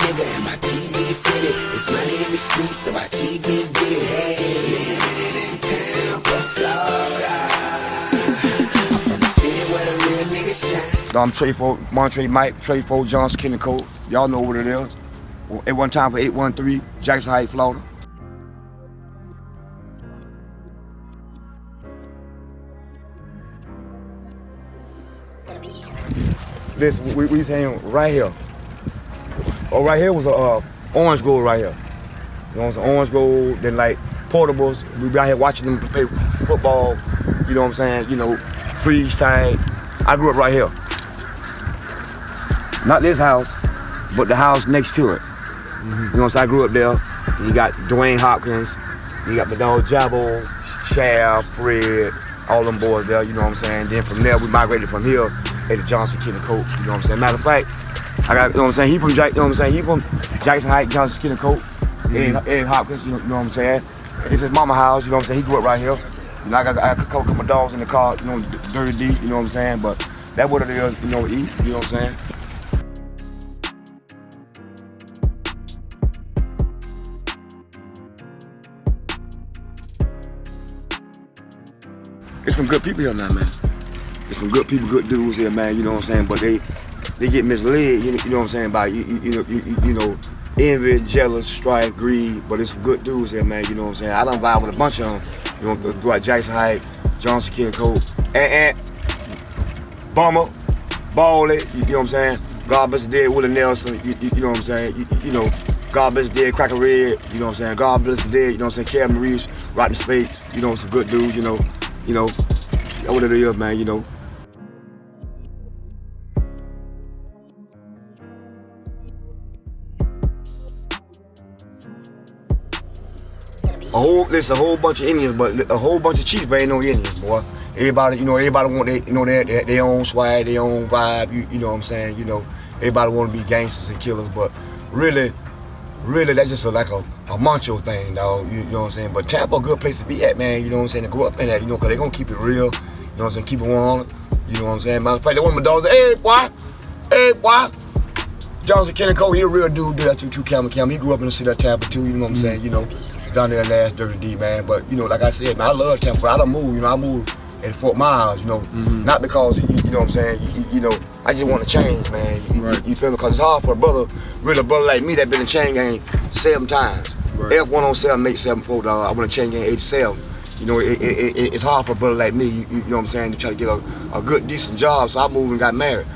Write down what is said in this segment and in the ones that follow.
nigga and my team be fitted. It's money in the streets, so my team be get it. Hey, living in Tampa, Florida. I'm from the city where the real niggas shine. I'm Trey for Montre Mike, Trey for Johnson, Kenny Cole. Y'all know what it is. At one time for 813, Jackson Heights, Florida. This we saying right here. Oh, right here was a orange grove right here. You know what I'm saying? Orange grove, then like portables. We be out here watching them play football. You know what I'm saying? You know, freeze tag. I grew up right here. Not this house, but the house next to it. You know what I'm saying? I grew up there. You got Dwayne Hopkins. You got the dog Jabbo, Shaft, Fred, all them boys there. You know what I'm saying? Then from there we migrated from here. Eddie Johnson, Kenny Cope, you know what I'm saying? Matter of fact, I got, you know what I'm saying? He from Jackson Heights, Johnson, Kenny Cope, Eddie Hopkins, you know what I'm saying? This is mama house, you know what I'm saying? He grew up right here. You know, I got a couple of my dogs in the car, you know, Dirty D, you know what I'm saying? But that's what it is, you know, eat, you know what I'm saying? It's some good people here now, man. There's some good people, good dudes here, man. You know what I'm saying? But they get misled. You know what I'm saying? By you know, envy, jealous, strife, greed. But it's some good dudes here, man. You know what I'm saying? I done vibe with a bunch of them. You know, throughout Jackson Heights, Johnson, Kenny Cole, and Bummer, Balley. You know what I'm saying? God bless the dead, Willie Nelson. You know what I'm saying? You know, God bless the dead, Cracker Red. You know what I'm saying? God bless the dead. You know what I'm saying? Kevin Reeves, Rotten Spades. You know, some good dudes. You know, that's what it is, man. You know. There's a whole bunch of Indians, but a whole bunch of Chiefs, but ain't no Indians, boy. Everybody want their own swag, their own vibe. You know what I'm saying? You know, everybody want to be gangsters and killers, but really, that's just like a macho thing, dog. You know what I'm saying? But Tampa a good place to be at, man. You know what I'm saying? To grow up in that, you know, cause they gonna keep it real. You know what I'm saying? Keep it 100. You know what I'm saying? Matter of fact, one of my dogs, hey boy. Johnson Kenny Cole, he a real dude. That too, Cam. He grew up in the city of Tampa too. You know what I'm saying? You know. Down there last Dirty D, man. But you know, like I said, man, I love Tampa. But I don't move. You know, I moved at Fort Miles. You know, not because you know what I'm saying. You know, I just want to change, man. You feel me? Because it's hard for a brother like me that been in the chain game 7 times. Right. F107 make 74, dog. I want to chain game 87. You know, it's hard for a brother like me. You know what I'm saying? To try to get a good, decent job. So I moved and got married.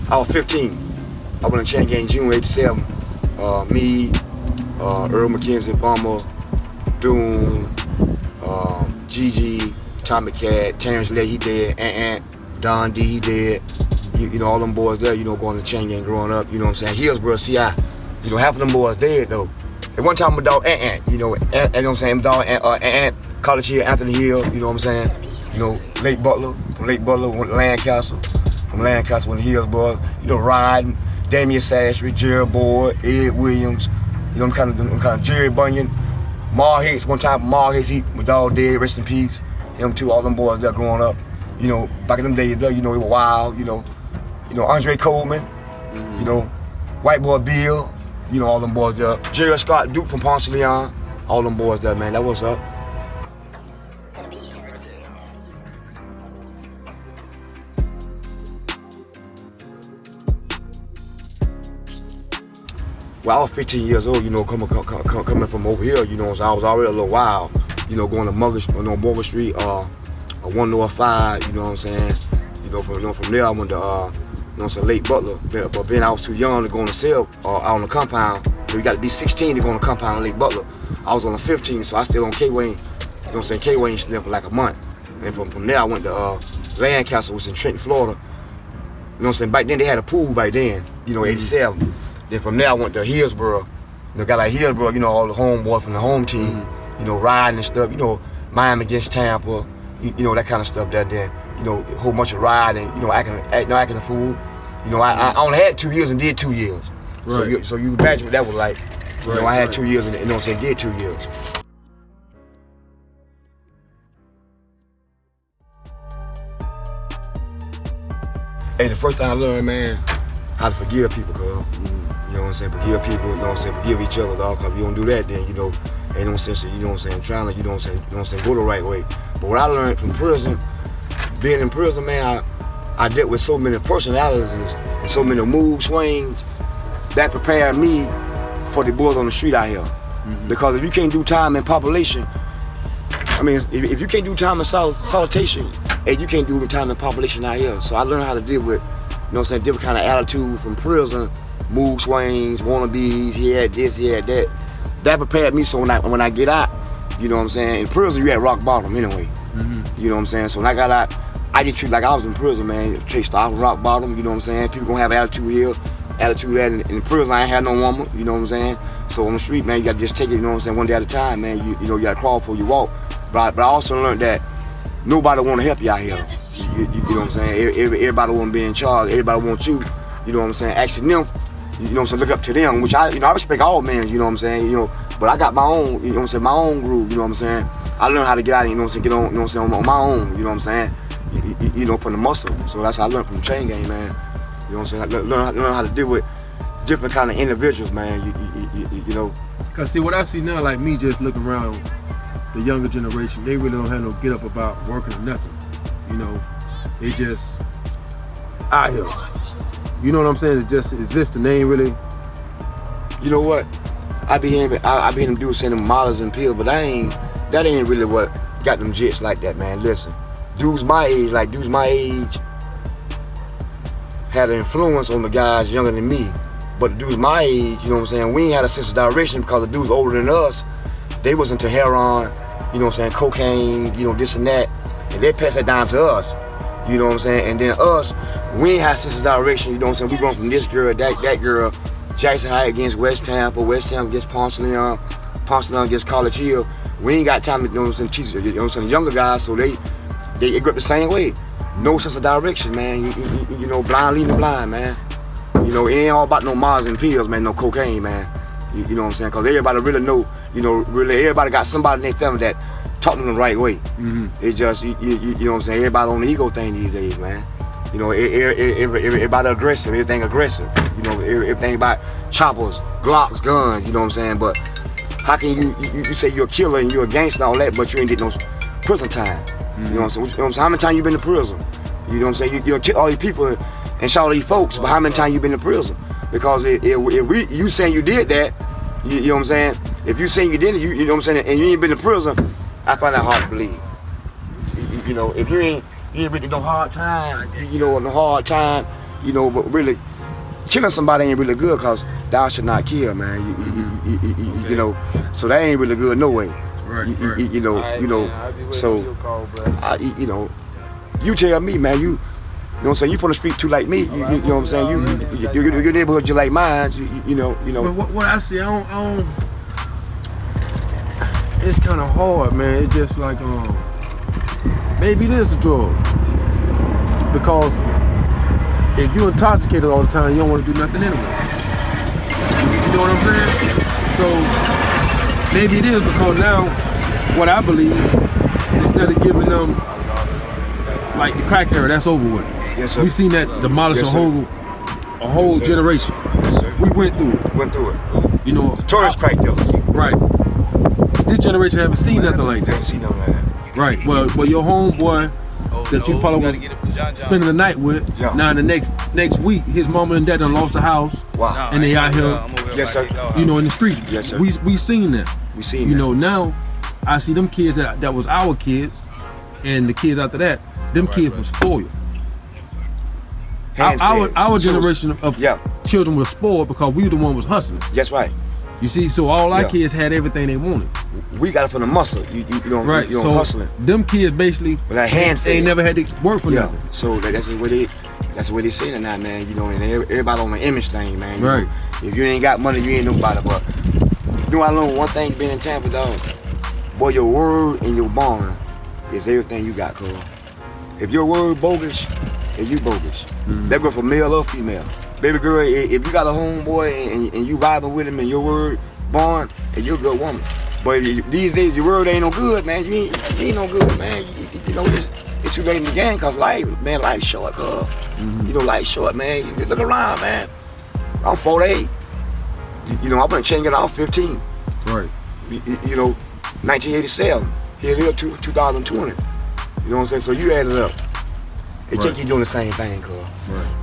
I was 15. I went to chain game June 87. Me, Earl McKenzie, Bummer, Doom, Gigi, Tommy Cat, Terrence Lay, he dead, Ant, Don D, he dead. You know, all them boys there, you know, going to chain game growing up, you know what I'm saying? Hillsborough, CI. You know, half of them boys dead though. At one time, my dog Ant, you know what I'm saying? My dog Ant, College Hill, Anthony Hill, you know what I'm saying? You know, Lake Butler, from Lake Butler, went to Lancaster. From Lancaster, when the Hillsborough, you know, riding, Damian Sashry, Jerry Boyd, Ed Williams, you know, I'm kind of Jerry Bunyan, Mar Hicks, one time Mar Hicks, my dog dead, rest in peace. Him too, all them boys there growing up. You know, back in them days there, you know, it was wild, you know, Andre Coleman, you know, White Boy Bill, you know, all them boys there. Jerry Scott Duke from Ponce de Leon, all them boys there, man, that what's up. Well, I was 15 years old, you know, coming from over here, you know, so I was already a little wild, you know, going to Morgan Street, 105, you know what I'm saying? You know, from there I went to, you know what I'm saying, Lake Butler, but then I was too young to go on the cell out on the compound. So you got to be 16 to go on the compound in Lake Butler. I was on the 15, so I stayed on K-Wayne, you know what I'm saying, K-Wayne still for like a month. And from there I went to Lancaster, which was in Trenton, Florida. You know what I'm saying, back then they had a pool back then, you know, 87. Then from there I went to Hillsborough. You know, got like Hillsborough, you know, all the homeboys from the home team, you know, riding and stuff, you know, Miami against Tampa, you know, that kind of stuff there. Then, you know, a whole bunch of riding, you know, acting a fool. You know, I only had 2 years and did 2 years. Right. So you imagine what that was like. You know, I had 2 years and, you know what I'm saying, did 2 years. Hey, the first thing I learned, man, how to forgive people, cuz. You know what I'm saying? Forgive people, you know what I'm saying? Forgive each other, dog. Cause if you don't do that, then, you know, ain't no sense of, you know what I'm saying, trying to, you know what I'm saying, go the right way. But what I learned from prison, being in prison, man, I dealt with so many personalities and so many mood swings that prepared me for the boys on the street out here. Because if you can't do time in population, I mean, if you can't do time in solitary, and you can't do time in population out here. So I learned how to deal with, you know what I'm saying, different kind of attitudes from prison, mood swings, wannabes, he had this, he had that. That prepared me so when I get out, you know what I'm saying, in prison you at rock bottom anyway. You know what I'm saying? So when I got out, I just treat like I was in prison, man. Chased off rock bottom, you know what I'm saying? People gonna have attitude here, attitude there. In prison I ain't had no woman, you know what I'm saying? So on the street, man, you gotta just take it, you know what I'm saying, one day at a time, man. You know, you gotta crawl before you walk. But I also learned that nobody wanna help you out here. You know what I'm saying? Everybody wanna be in charge, everybody wants you know what I'm saying? Asking them, you know what I'm saying, look up to them, which I respect all men, you know what I'm saying, you know, but I got my own, you know what I'm saying, my own groove, you know what I'm saying? I learned how to get out, you know what I'm saying, get on, you know what I'm saying, on my own, you know what I'm saying? You know, from the muscle. So that's how I learned from the chain gang, man. You know what I'm saying? I learn how to deal with different kind of individuals, man. You know. Cause see, what I see now, like me just looking around the younger generation, they really don't have no get up about working or nothing. You know, they just out here. You know what I'm saying? It just existing. They ain't really. You know what? I be hearing them dudes saying them models and pills, but that ain't really what got them jits like that, man. Listen, dudes my age had an influence on the guys younger than me. But the dudes my age, you know what I'm saying, we ain't had a sense of direction because the dudes older than us, they was into heroin, you know what I'm saying, cocaine, you know, this and that, and they passed that down to us, you know what I'm saying, and then us, we ain't had a sense of direction, you know what I'm saying, we going from this girl, that girl, Jackson High against West Tampa against Ponce de Leon against College Hill. We ain't got time to, you know what I'm saying, teach, you know what I'm saying, younger guys, so they grew up the same way. No sense of direction, man. You know, blind leading the blind, man. You know, it ain't all about no Mars and pills, man, no cocaine, man. You know what I'm saying? Because everybody really know, you know, really everybody got somebody in their family that taught them the right way. It just, you know what I'm saying, everybody on the ego thing these days, man. You know, everybody aggressive, everything aggressive. You know, everything about choppers, Glocks, guns, you know what I'm saying? But how can you say you're a killer and you're a gangster and all that, but you ain't get no prison time? You know what I'm saying? How many times you been to prison? You know what I'm saying? You kill all these people and shot all these folks, but how many times you been to prison? Because if you saying you did that, you know what I'm saying? If you saying you did it, you know what I'm saying, and you ain't been to prison, I find that hard to believe. You know, if you ain't really no hard time, you know, no hard time, you know, but really killing somebody ain't really good because thou should not kill, man. You know, so that ain't really good no way. You know, so you know, you tell me, man, you know what I'm saying, you from the street too like me, you know what I'm saying, your neighborhood just like mine, you know. But what I see, I don't it's kind of hard, man. It's just like, maybe it is a drug, because if you're intoxicated all the time, you don't want to do nothing anyway. You know what I'm saying? So maybe it is because now, what I believe, instead of giving them like the crack era, that's over with. Yes, sir. We seen that demolish yes, a whole yes, generation. Yes, sir. We went through it. You know, Tourist crack dealers. Right. This generation haven't seen nothing like that. Haven't seen nothing like that. Right. Well, your homeboy that you probably was spending the night with, now in the next week, his mama and dad done lost the house. Wow. And they out here, yes, sir. you know, in the street. Yes, sir. We seen that. We seen you that. know, now I see them kids that was our kids, and the kids after that, them kids was spoiled. Our generation of children was spoiled because we the one was hustling. That's right. You see, so all our kids had everything they wanted. We got it from the muscle. You know, right. You know, so hustling. Them kids basically, they ain't never had to work for nothing. So that's the way they saying it now, man. You know, and everybody on the image thing, man. You right. know, if you ain't got money, you ain't nobody. But you know, I learned one thing being in Tampa, dog. Boy, your word and your bond is everything you got, cuz. If your word bogus, and you bogus. That go for male or female. Baby girl, if you got a homeboy and you vibing with him and your word bond, and you're a good woman. But these days your word ain't no good, man. You ain't no good, man. You know, it's too late in the game, cause life short, cuz. You know, life short, man. Look around, man. I'm 48. You know, I went chain get off 15. Right. You know, 1987. Here it is, 2020. You know what I'm saying? So you add it up. It can't keep doing the same thing, cuz. Right.